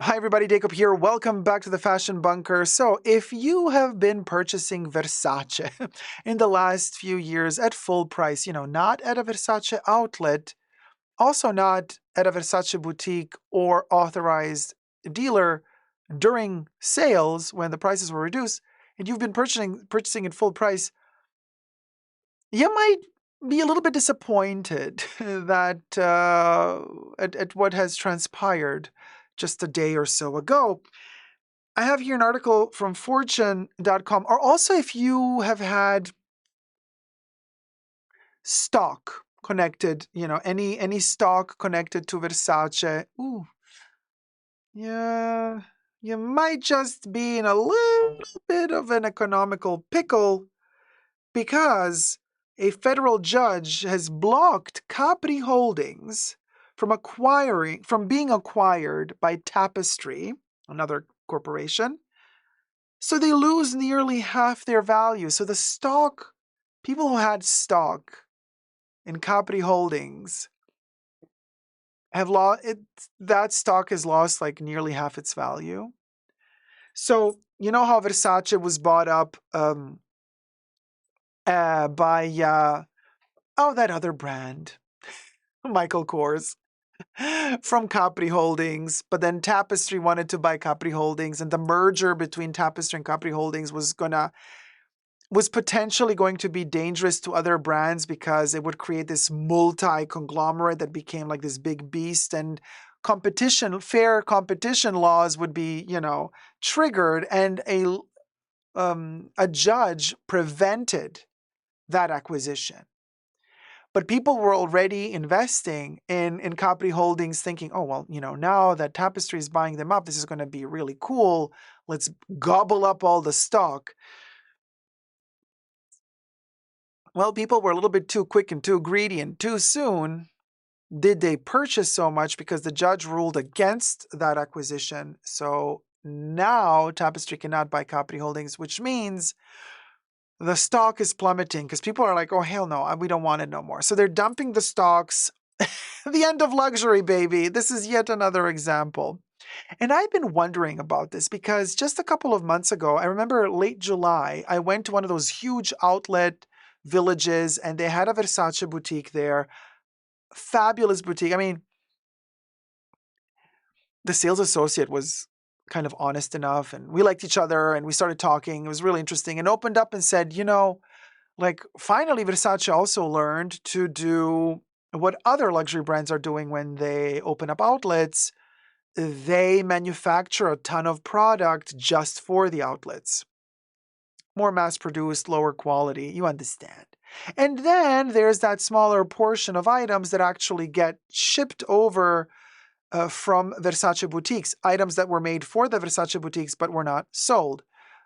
Hi everybody, Dacob here. Welcome back to the Fashion Bunker. So, if you have been purchasing Versace in the last few years at full price, not at a Versace outlet, also not at a Versace boutique or authorized dealer during sales when the prices were reduced, and you've been purchasing at full price, you might be a little bit disappointed that at what has transpired just a day or so ago. I have here an article from fortune.com, or also if you have had stock connected, any stock connected to Versace, yeah, you might just be in a little bit of an economical pickle because a federal judge has blocked Capri Holdings from being acquired by Tapestry, another corporation. So they lose nearly half their value. So people who had stock in Capri Holdings have lost it. That stock has lost like nearly half its value. So you know how Versace was bought up by that other brand, Michael Kors, from Capri Holdings. But then Tapestry wanted to buy Capri Holdings, and the merger between Tapestry and Capri Holdings was potentially going to be dangerous to other brands because it would create this multi-conglomerate that became like this big beast, and fair competition laws would be, triggered, and a judge prevented that acquisition. But people were already investing in Capri Holdings thinking, oh, well, now that Tapestry is buying them up, this is going to be really cool. Let's gobble up all the stock. Well, people were a little bit too quick and too greedy, and too soon did they purchase so much because the judge ruled against that acquisition. So now Tapestry cannot buy Capri Holdings, which means the stock is plummeting because people are like, oh, hell no, we don't want it no more. So they're dumping the stocks. The end of luxury, baby. This is yet another example. And I've been wondering about this because just a couple of months ago, I remember late July, I went to one of those huge outlet villages and they had a Versace boutique there. Fabulous boutique. I mean, the sales associate was kind of honest enough and we liked each other and we started talking. It was really interesting and opened up and said, like finally Versace also learned to do what other luxury brands are doing when they open up outlets. They manufacture a ton of product just for the outlets. More mass produced, lower quality, you understand. And then there's that smaller portion of items that actually get shipped over from Versace boutiques, items that were made for the Versace boutiques but were not sold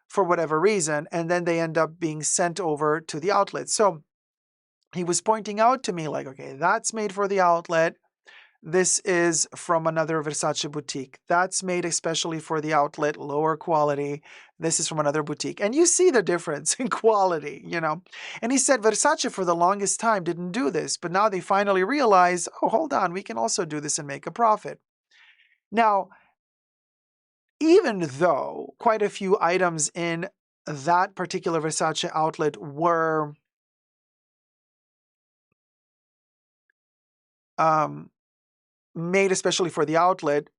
for whatever reason, and then they end up being sent over to the outlet. So he was pointing out to me, like, okay, that's made for the outlet. This is from another Versace boutique. That's made especially for the outlet, lower quality. This is from another boutique. And you see the difference in quality, And he said Versace for the longest time didn't do this, but now they finally realize, oh, hold on, we can also do this and make a profit. Now, even though quite a few items in that particular Versace outlet were made especially for the outlet,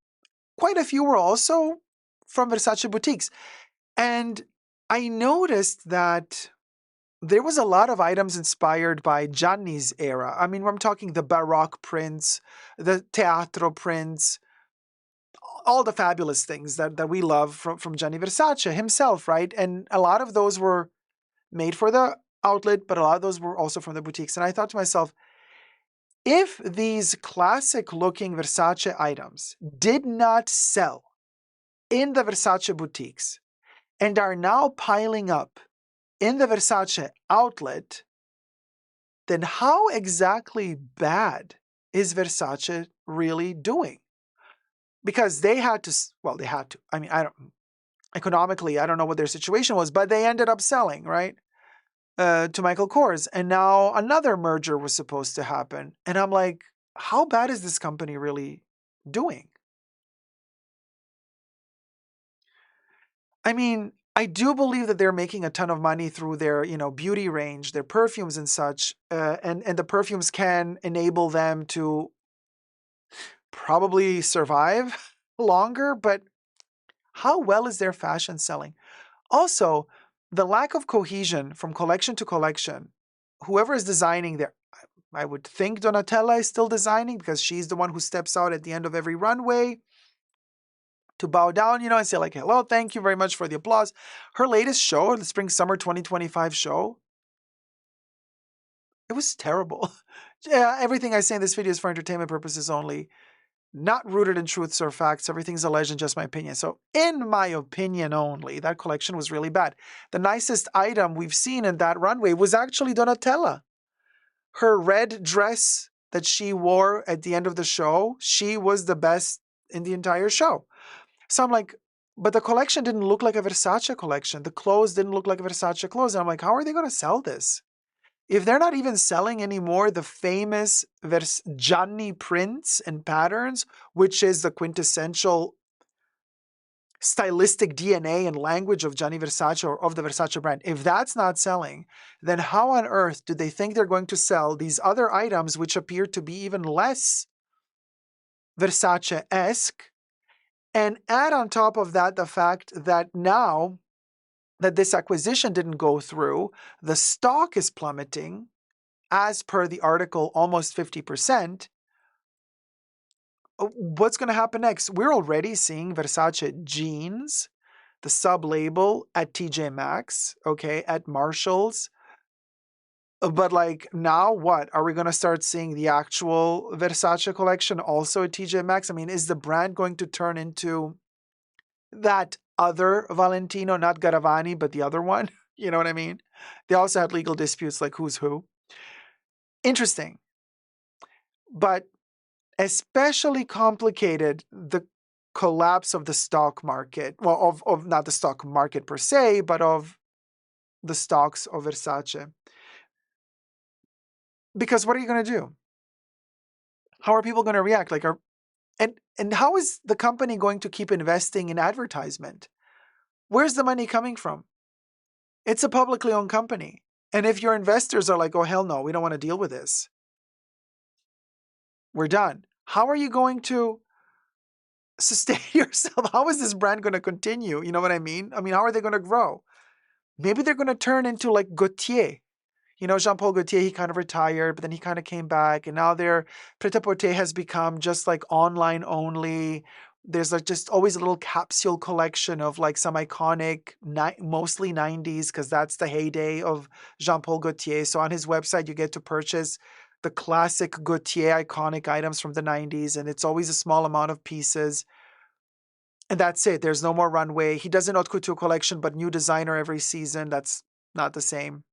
quite a few were also from Versace boutiques. And I noticed that there was a lot of items inspired by Gianni's era. I mean, I'm talking the Baroque prints, the Teatro prints, all the fabulous things that we love from Gianni Versace himself, right? And a lot of those were made for the outlet, but a lot of those were also from the boutiques. And I thought to myself, if these classic looking Versace items did not sell in the Versace boutiques and are now piling up in the Versace outlet, then how exactly bad is Versace really doing? Because they had to, well, they had to. I mean, economically, I don't know what their situation was, but they ended up selling, right? To Michael Kors. And now another merger was supposed to happen. And I'm like, how bad is this company really doing? I mean, I do believe that they're making a ton of money through their, beauty range, their perfumes and such, and the perfumes can enable them to probably survive longer. But how well is their fashion selling? Also, the lack of cohesion from collection to collection. Whoever is designing there, I would think Donatella is still designing because she's the one who steps out at the end of every runway to bow down, and say like, hello, thank you very much for the applause. Her latest show, the Spring Summer 2025 show, it was terrible. Yeah, everything I say in this video is for entertainment purposes only, not rooted in truths or facts. Everything's alleged and just my opinion. So in my opinion only, that collection was really bad. The nicest item we've seen in that runway was actually Donatella. Her red dress that she wore at the end of the show, she was the best in the entire show. So I'm like, but the collection didn't look like a Versace collection. The clothes didn't look like Versace clothes. And I'm like, how are they going to sell this? If they're not even selling anymore the famous Gianni prints and patterns, which is the quintessential stylistic DNA and language of Gianni Versace or of the Versace brand, if that's not selling, then how on earth do they think they're going to sell these other items which appear to be even less Versace-esque? And add on top of that the fact that now that this acquisition didn't go through, the stock is plummeting, as per the article, almost 50%. What's going to happen next? We're already seeing Versace jeans, the sub-label at TJ Maxx, okay, at Marshalls. But like now what? Are we going to start seeing the actual Versace collection also at TJ Maxx? I mean, is the brand going to turn into that other Valentino, not Garavani, but the other one? You know what I mean? They also had legal disputes like who's who. Interesting. But especially complicated the collapse of the stock market. Well, of not the stock market per se, but of the stocks of Versace. Because what are you going to do? How are people going to react? Like, and how is the company going to keep investing in advertisement? Where's the money coming from? It's a publicly owned company. And if your investors are like, oh, hell no, we don't want to deal with this, we're done. How are you going to sustain yourself? How is this brand going to continue? You know what I mean? I mean, how are they going to grow? Maybe they're going to turn into like Gaultier. Jean-Paul Gaultier, he kind of retired, but then he kind of came back, and now their Pret-a-Porter has become just like online only. There's like just always a little capsule collection of like some iconic, mostly 90s, because that's the heyday of Jean-Paul Gaultier. So on his website, you get to purchase the classic Gaultier iconic items from the 90s, and it's always a small amount of pieces. And that's it. There's no more runway. He does an haute couture collection, but new designer every season. That's not the same.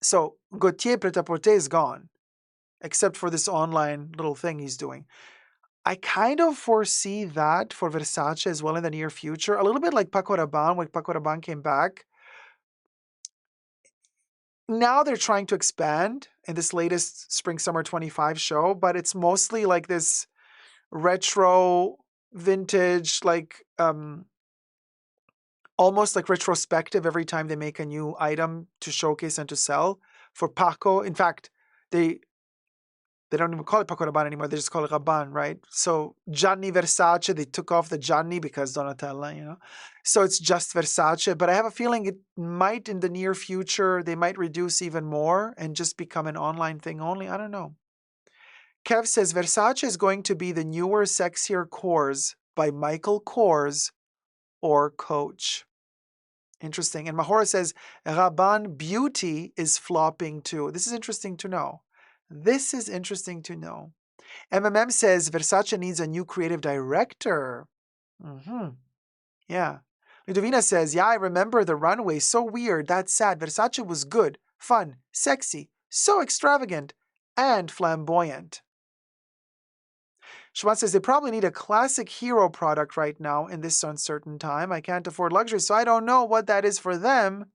So Gaultier Pret-a-Porter is gone, except for this online little thing he's doing. I kind of foresee that for Versace as well in the near future. A little bit like Paco Rabanne, when Paco Rabanne came back. Now they're trying to expand in this latest Spring Summer 25 show, but it's mostly like this retro, vintage, like almost like retrospective every time they make a new item to showcase and to sell. For Paco, in fact, they don't even call it Paco Rabanne anymore. They just call it Rabanne, right? So Gianni Versace, they took off the Gianni because Donatella, So it's just Versace. But I have a feeling it might, in the near future, they might reduce even more and just become an online thing only. I don't know. Kev says Versace is going to be the newer, sexier Kors by Michael Kors or Coach. Interesting. And Mahora says Rabanne Beauty is flopping too. This is interesting to know. This is interesting to know. MMM says Versace needs a new creative director. Yeah. Ludovina says, yeah, I remember the runway. So weird. That's sad. Versace was good, fun, sexy, so extravagant, and flamboyant. Shwan says they probably need a classic hero product right now in this uncertain time. I can't afford luxury, so I don't know what that is for them.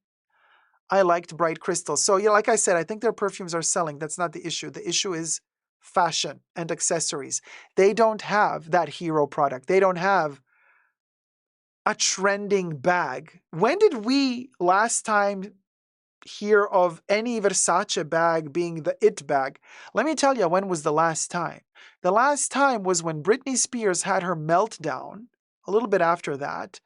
I liked bright crystals. So yeah, like I said, I think their perfumes are selling. That's not the issue. The issue is fashion and accessories. They don't have that hero product. They don't have a trending bag. When did we last time hear of any Versace bag being the it bag? Let me tell you, when was the last time? The last time was when Britney Spears had her meltdown, a little bit after that.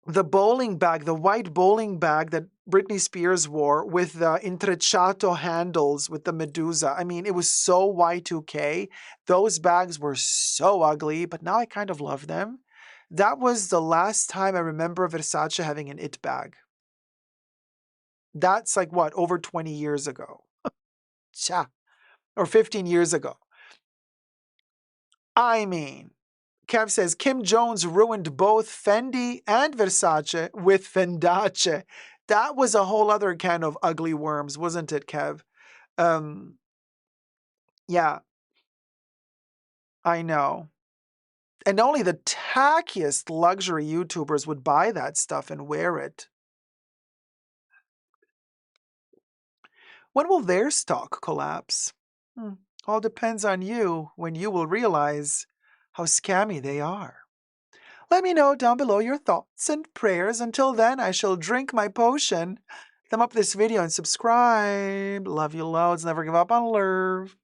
The bowling bag, the white bowling bag that Britney Spears wore with the intrecciato handles with the Medusa. I mean, it was so Y2K. Those bags were so ugly, but now I kind of love them. That was the last time I remember Versace having an it bag. That's like what, over 20 years ago? Cha. Or 15 years ago. I mean, Kev says Kim Jones ruined both Fendi and Versace with Fendace. That was a whole other can of ugly worms, wasn't it, Kev? Um, yeah, I know. And only the tackiest luxury YouTubers would buy that stuff and wear it. When will their stock collapse? All depends on you when you will realize how scammy they are. Let me know down below your thoughts and prayers. Until then, I shall drink my potion. Thumb up this video and subscribe. Love you loads. Never give up on love.